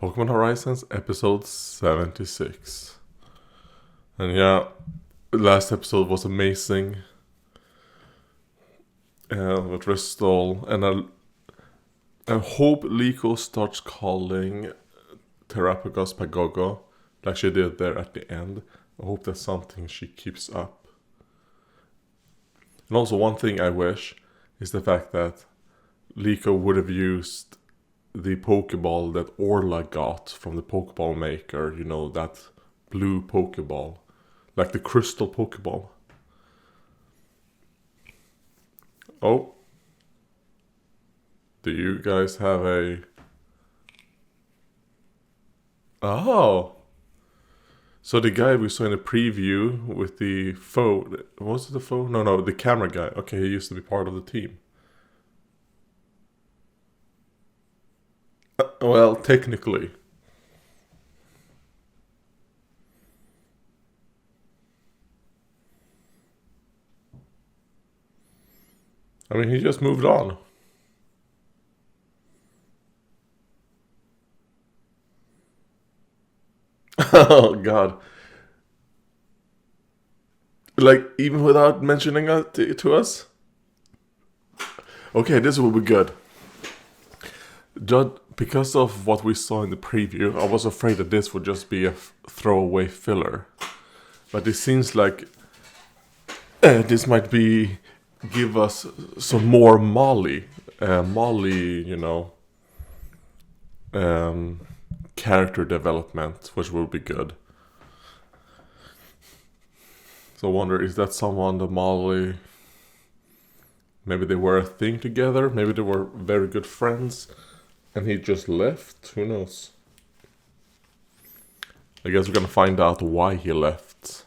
Pokemon Horizons episode 76. And yeah, the last episode was amazing. With Restall. And I hope Liko starts calling Terapagos Pagogo like she did there at the end. I hope that's something she keeps up. And also one thing I wish is the fact that Liko would have used the Pokeball that Orla got from the Pokeball maker, you know, that blue Pokeball. Like the crystal Pokeball. Oh. Do you guys have a... Oh. So the guy we saw in the preview with the phone... Was it the phone? No, the camera guy. Okay, he used to be part of the team. Well, technically. I mean, he just moved on. Oh, God. Like, even without mentioning it to us? Okay, this will be good. Because of what we saw in the preview, I was afraid that this would just be a throwaway filler. But it seems like this might be give us some more Molly, you know, character development, which will be good. So I wonder, is that someone that Molly... Maybe they were a thing together, maybe they were very good friends, and he just left, who knows? I guess we're gonna find out why he left.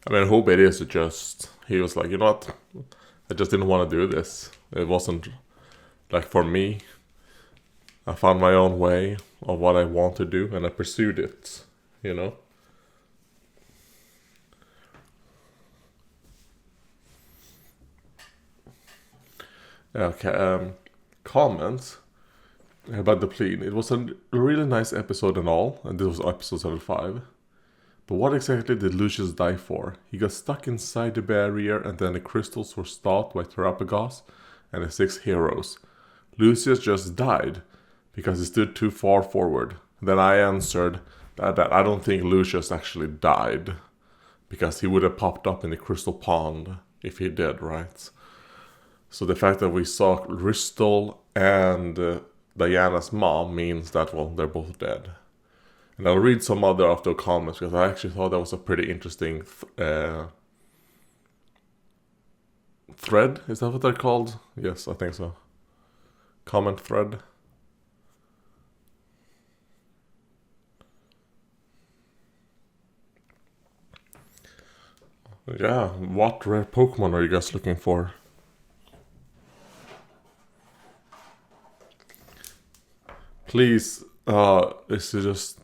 I mean, I hope it is just... He was like, you know what? I just didn't want to do this. It wasn't like for me. I found my own way of what I want to do, and I pursued it, you know? Okay, comments about the plane. It was a really nice episode and all, and this was episode 75. But what exactly did Lucius die for? He got stuck inside the barrier, and then the crystals were stopped by Terapagos and the 6 heroes. Lucius just died because he stood too far forward. Then I answered that I don't think Lucius actually died, because he would have popped up in the crystal pond if he did, right? So the fact that we saw Crystal and Diana's mom means that, well, they're both dead. And I'll read some other of the comments, because I actually thought that was a pretty interesting thread. Is that what they're called? Yes, I think so. Comment thread. Yeah, what rare Pokemon are you guys looking for? Please, this is just...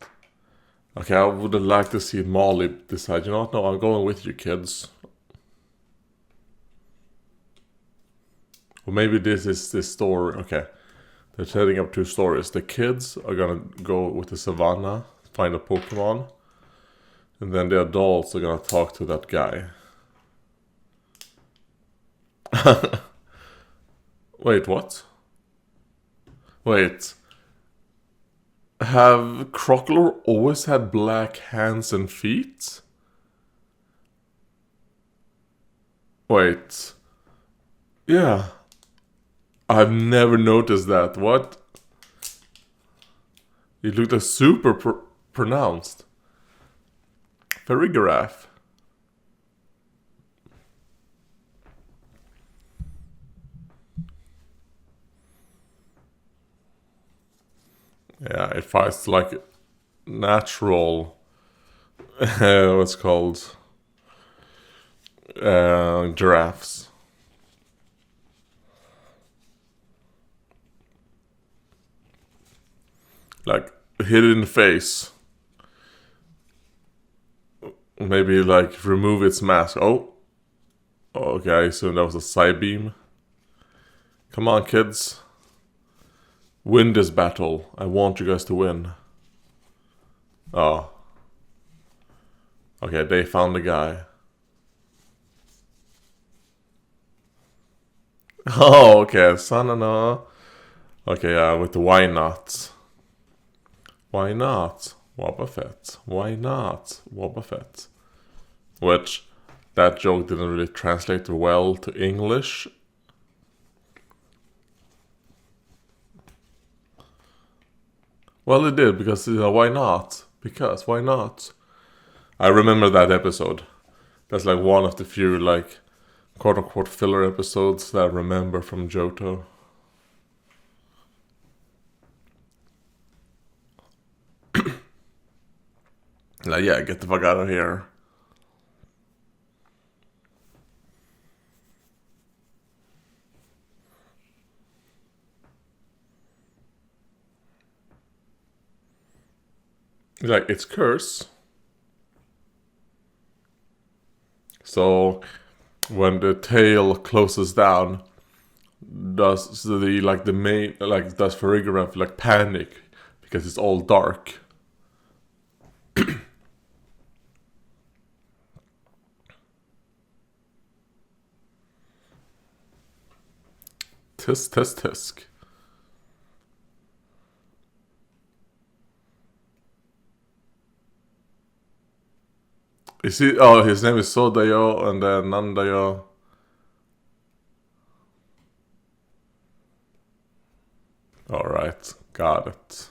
Okay, I would have liked to see Molly decide, you know what, no, I'm going with you kids. Or maybe this is the story, okay. They're setting up 2 stories. The kids are gonna go with the savannah, find a Pokemon. And then the adults are gonna talk to that guy. Wait, what? Wait. Have Crocodile always had black hands and feet? Wait. Yeah. I've never noticed that. What? It looked like super pronounced. Farigiraf. Yeah, it fights like natural, what's called, giraffes. Like, hit it in the face. Maybe, like, remove its mask. Oh. Okay, so that was a side beam. Come on, kids. Win this battle. I want you guys to win. Oh. Okay, they found the guy. Oh, okay. Sanana. Okay, with the why not? Why not? Wobba Fett. Why not? Wobba Fett. Which, that joke didn't really translate well to English. Well, it did, because, why not? Because, why not? I remember that episode. That's like one of the few, like, quote-unquote filler episodes that I remember from Johto. Like, yeah, get the fuck out of here. Like, it's curse. So, when the tail closes down, does Farigiraf like panic because it's all dark? Tisk, tisk, tisk. Is he? Oh, his name is Sodayo and then Nandayo. Alright, got it.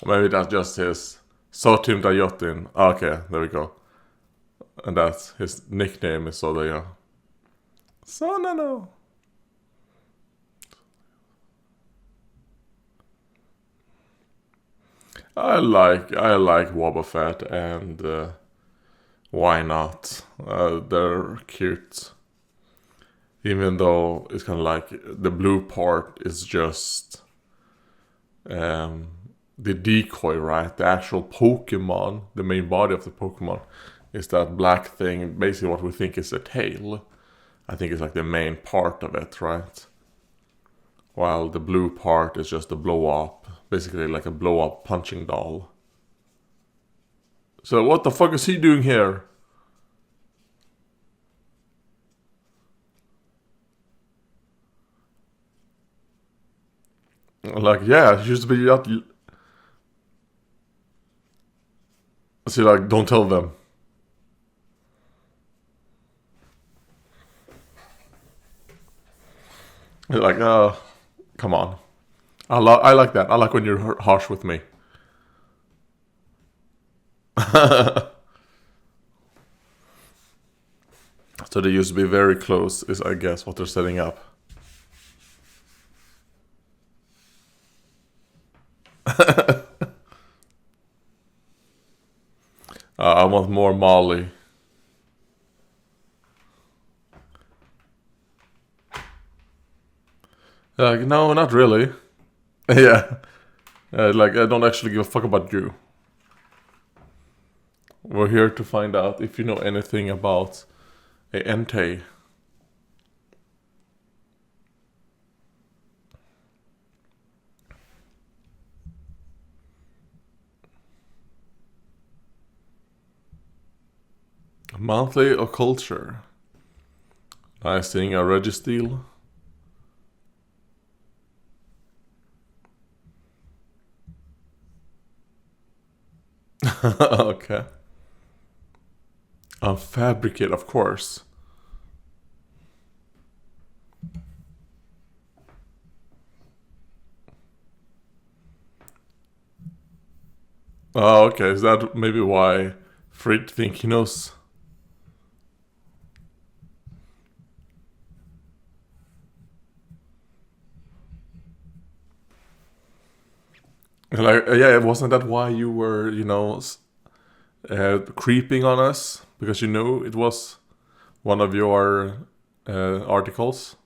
Maybe that's just his Sotim Dayotin. Okay, there we go. And that's his nickname is Sodayo. Sonano. I like Wobba Fett and why not? They're cute. Even though it's kind of like the blue part is just the decoy, right? The actual Pokemon, the main body of the Pokemon, is that black thing. Basically, what we think is a tail. I think it's like the main part of it, right? While the blue part is just a blow up, basically like a blow up punching doll. So what the fuck is he doing here? Like, yeah, he used to be that. See, like, don't tell them. Like, come on. I like that. I like when you're harsh with me. So they used to be very close, is I guess what they're setting up. I want more Molly. Like, no, not really. Yeah. Like, I don't actually give a fuck about you. We're here to find out if you know anything about a Entei. Monthly or culture. Nice thing, a Registeel. Okay. Fabricate, of course. Oh, okay. Is that maybe why Frid think he knows? Like, yeah, wasn't that why you were, creeping on us? Because you knew it was one of your articles?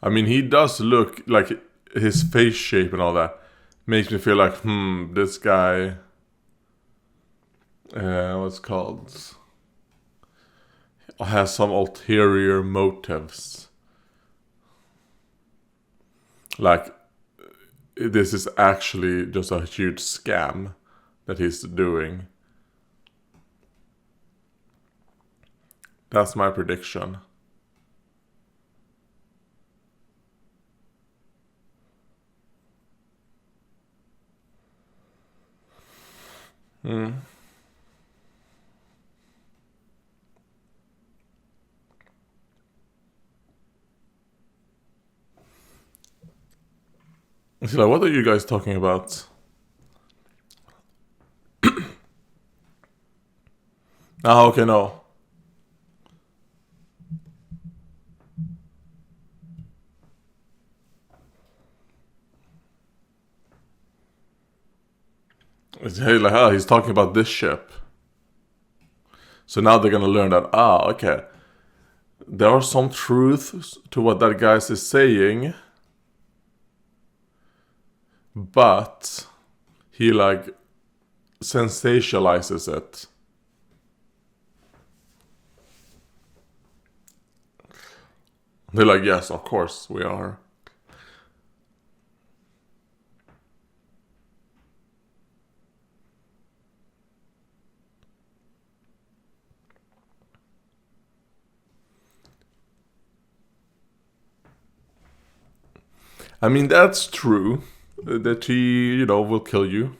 I mean, he does look like his face shape and all that makes me feel like, this guy. know it's called, has some ulterior motives. Like, this is actually just a huge scam that he's doing. That's my prediction. It's like, what are you guys talking about? Okay, no. It's like, he's talking about this ship. So now they're gonna learn that, okay. There are some truths to what that guy is saying, but he like sensationalizes it. They're like, yes, of course we are. I mean, that's true. That he, will kill you.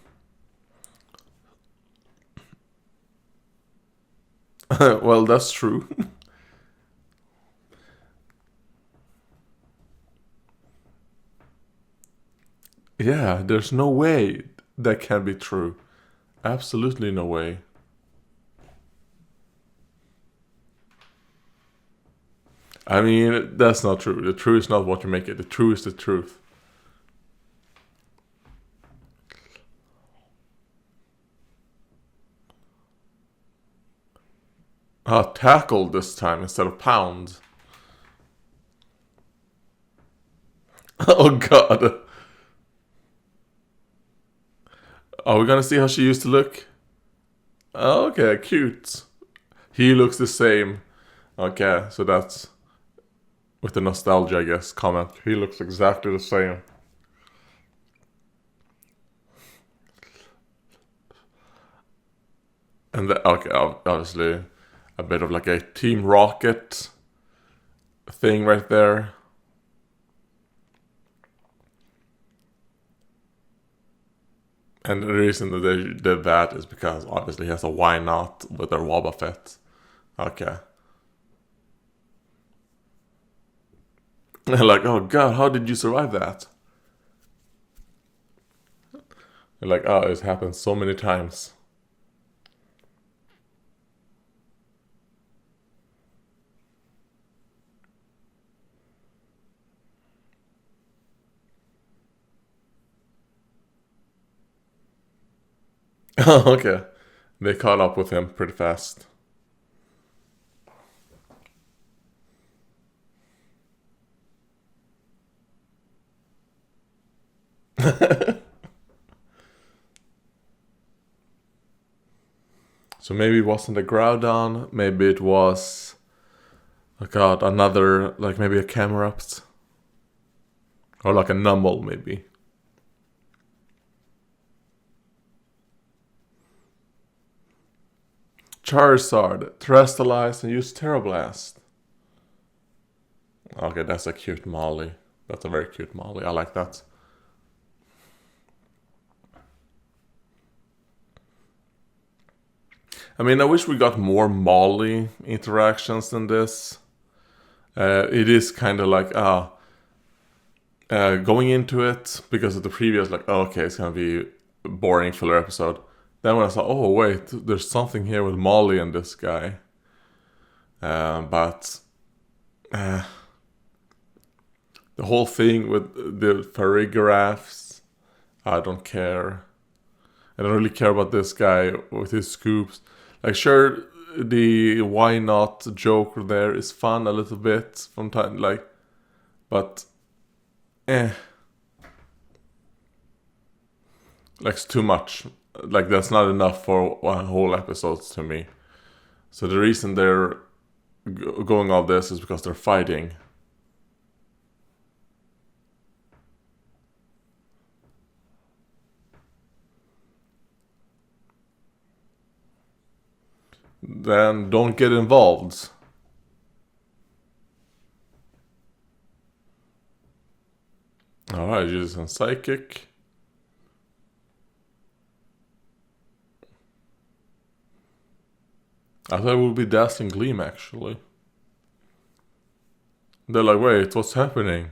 Well, that's true. Yeah, there's no way that can be true. Absolutely no way. I mean, that's not true. The truth is not what you make it. The truth is the truth. Tackle this time instead of pound. Oh god. Are we gonna see how she used to look? Okay, cute. He looks the same. Okay, so that's with the nostalgia, I guess, comment. He looks exactly the same. And okay, obviously a bit of like a Team Rocket thing right there. And the reason that they did that is because obviously he has a why not with their Wobbuffet. Okay. Like, oh god, how did you survive that? They're like, it's happened so many times. Okay. They caught up with him pretty fast. So maybe it wasn't a Groudon, maybe it was, oh god, another, like maybe a Camerupt. Or like a Numble, maybe. Charizard, Terrestrialize and use Terra Blast. Okay, that's a cute Molly. That's a very cute Molly. I like that. I mean, I wish we got more Molly interactions than this. It is kind of like, going into it, because of the previous, like, okay, it's gonna be a boring filler episode. Then when I saw, oh wait, there's something here with Molly and this guy. But the whole thing with the Farigaraphs, I don't care. I don't really care about this guy with his scoops. Like, sure, the why not joke there is fun a little bit from time, like, but like, it's too much. like that's not enough for one whole episodes to me. So the reason they're going all this is because they're fighting. Then don't get involved. Alright, using psychic. I thought it would be dazzling gleam actually. They're like, wait, what's happening?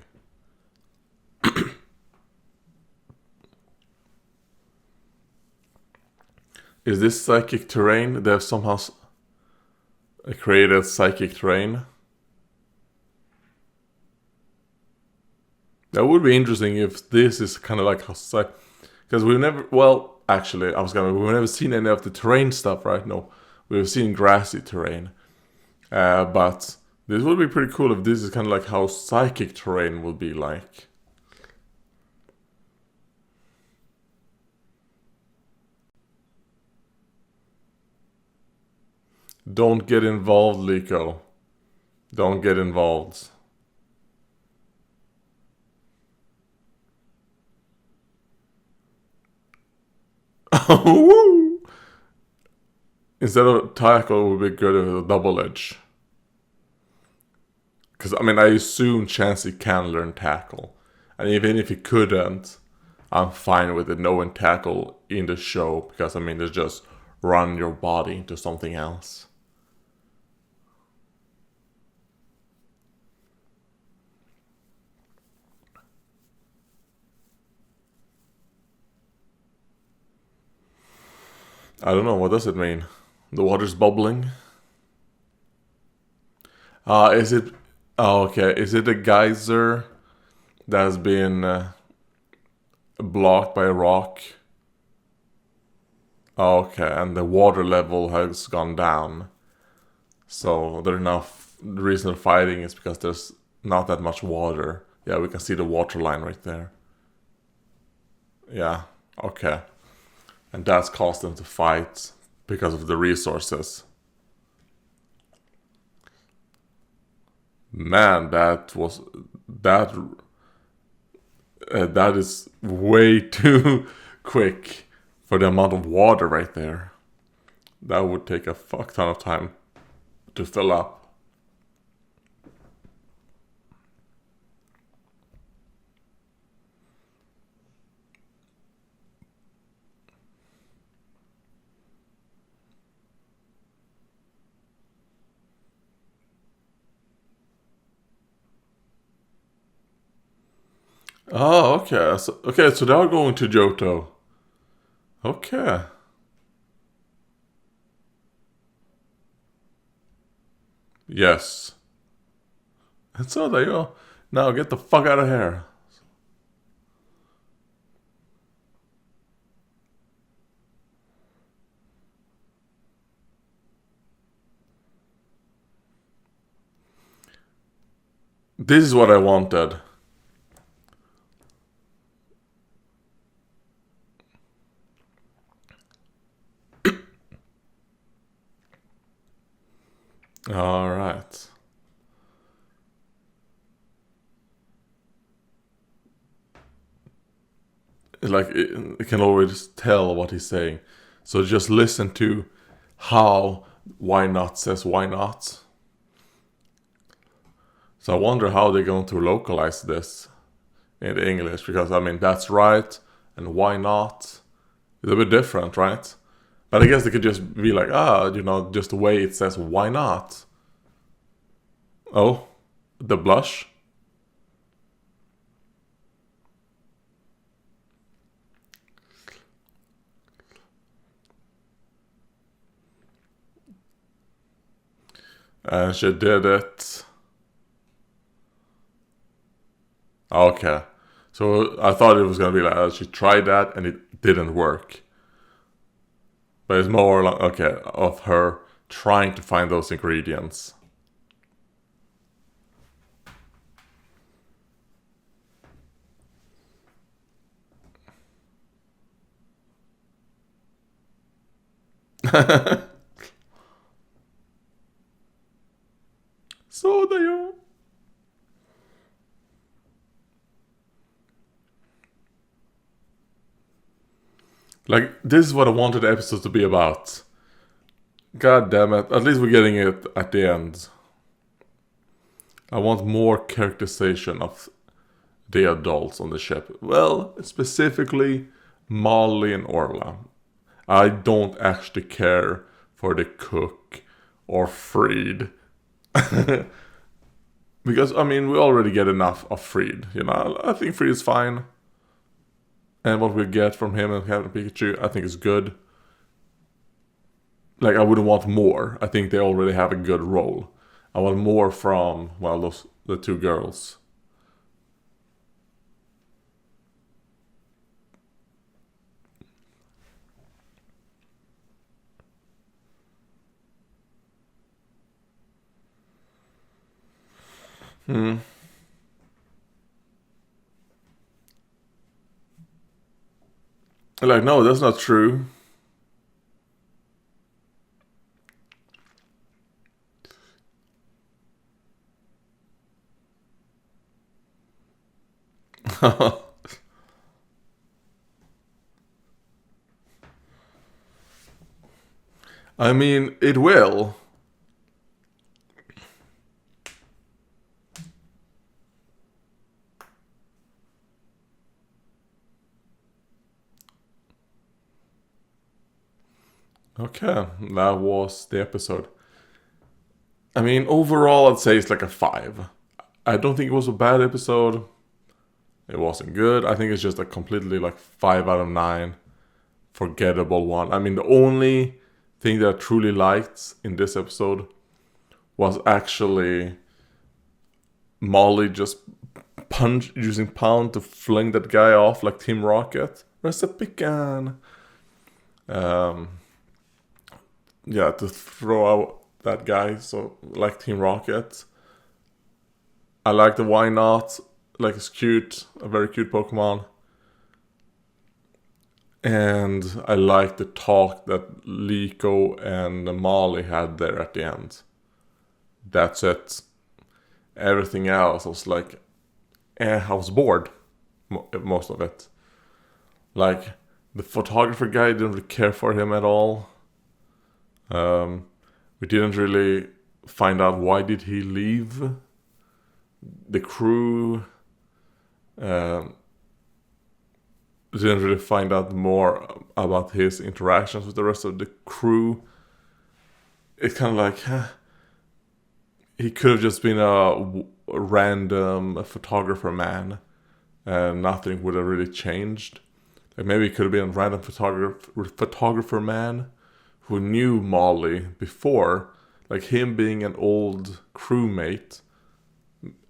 Is this psychic terrain? They have somehow created psychic terrain. That would be interesting if this is kind of like how because we've never. Well, actually, we've never seen any of the terrain stuff, right? No, we've seen grassy terrain, but this would be pretty cool if this is kind of like how psychic terrain would be like. Don't get involved, Liko. Don't get involved. Instead of tackle, it would be good with a double edge. Because, I mean, I assume Chansey can learn tackle. And even if he couldn't, I'm fine with it knowing tackle in the show. Because, I mean, it's just run your body into something else. I don't know, what does it mean? The water's bubbling? Is it... Oh, okay. Is it a geyser that's been blocked by a rock? Oh, okay, and the water level has gone down. So they're enough. The reason they're fighting is because there's not that much water. Yeah, we can see the water line right there. Yeah, okay. And that's caused them to fight because of the resources. Man, that that is way too quick for the amount of water right there. That would take a fuck ton of time to fill up. Oh, okay. So they are going to Johto. Okay. Yes. And so there you go. Now get the fuck out of here. This is what I wanted. Alright. Like, it can always tell what he's saying. So just listen to how why not says why not. So I wonder how they're going to localize this in English, because I mean that's right and why not is a bit different, right? But I guess they could just be like, just the way it says why not. Oh, the blush? And she did it. Okay. So I thought it was gonna be like, she tried that and it didn't work. But it's more like, okay, of her trying to find those ingredients. Så da jo. Like, this is what I wanted the episode to be about. God damn it. At least we're getting it at the end. I want more characterization of the adults on the ship. Well, specifically Molly and Orla. I don't actually care for the cook or Freed. Because, I mean, we already get enough of Freed. You know, I think Freed is fine. And what we get from him and Captain Pikachu, I think is good. Like, I wouldn't want more. I think they already have a good role. I want more from, well, the two girls. Like, no, that's not true. I mean, it will. Okay, that was the episode. I mean, overall, I'd say it's like a 5. I don't think it was a bad episode. It wasn't good. I think it's just a completely like 5 out of 9. Forgettable one. I mean, the only thing that I truly liked in this episode was actually Molly just using Pound to fling that guy off like Team Rocket. Recipe can. Yeah, to throw out that guy, so like Team Rocket. I like the why not, like it's cute, a very cute Pokemon. And I like the talk that Liko and Molly had there at the end. That's it. Everything else was like, I was bored, most of it. Like, the photographer guy didn't really care for him at all. We didn't really find out why did he leave. The crew didn't really find out more about his interactions with the rest of the crew. It's kind of like he could have just been a random photographer man, and nothing would have really changed. Like maybe it could have been a random photographer man who knew Molly before. Like him being an old crewmate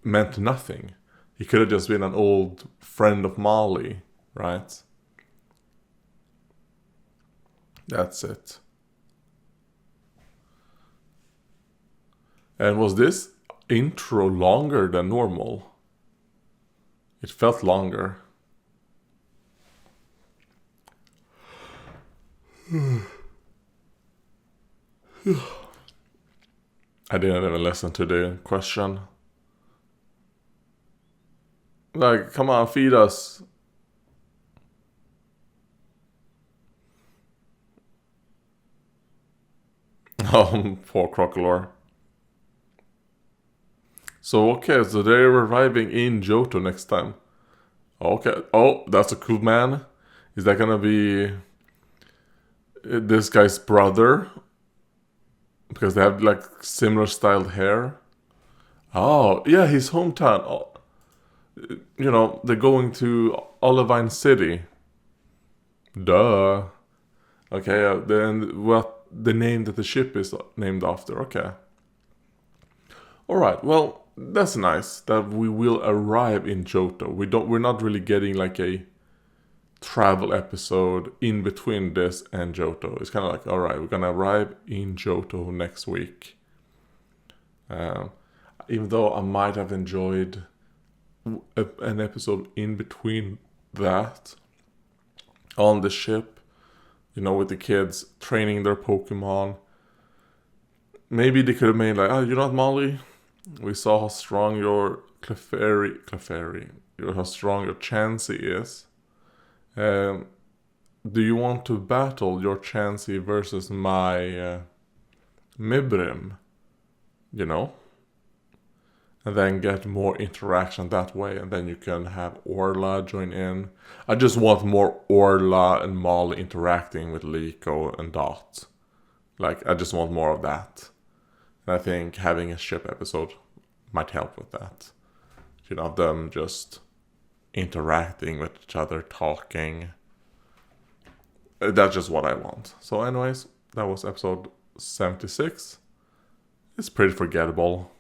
meant nothing. He could have just been an old friend of Molly, right? That's it. And was this intro longer than normal? It felt longer. I didn't even listen to the question. Like, come on, feed us. Oh, poor Crocolore. So, okay, so they're arriving in Johto next time. Okay. Oh, that's a cool man. Is that gonna be this guy's brother? Because they have like similar styled hair. Oh, yeah, his hometown. Oh, you know, they're going to Olivine City. Duh. Okay, then what the name that the ship is named after. Okay. Alright, well, that's nice that we will arrive in Johto. We're not really getting like a travel episode in between this and Johto. It's kind of like, alright, we're gonna arrive in Johto next week. Even though I might have enjoyed an episode in between that on the ship, with the kids training their Pokemon. Maybe they could have made like, oh, you know what, Molly? We saw how strong your Clefairy, how strong your Chansey is. Do you want to battle your Chansey versus my Mibrim? And then get more interaction that way, and then you can have Orla join in. I just want more Orla and Molly interacting with Liko and Dot. Like, I just want more of that. And I think having a ship episode might help with that. Them just interacting with each other, talking. That's just what I want. So anyways, that was episode 76. It's pretty forgettable.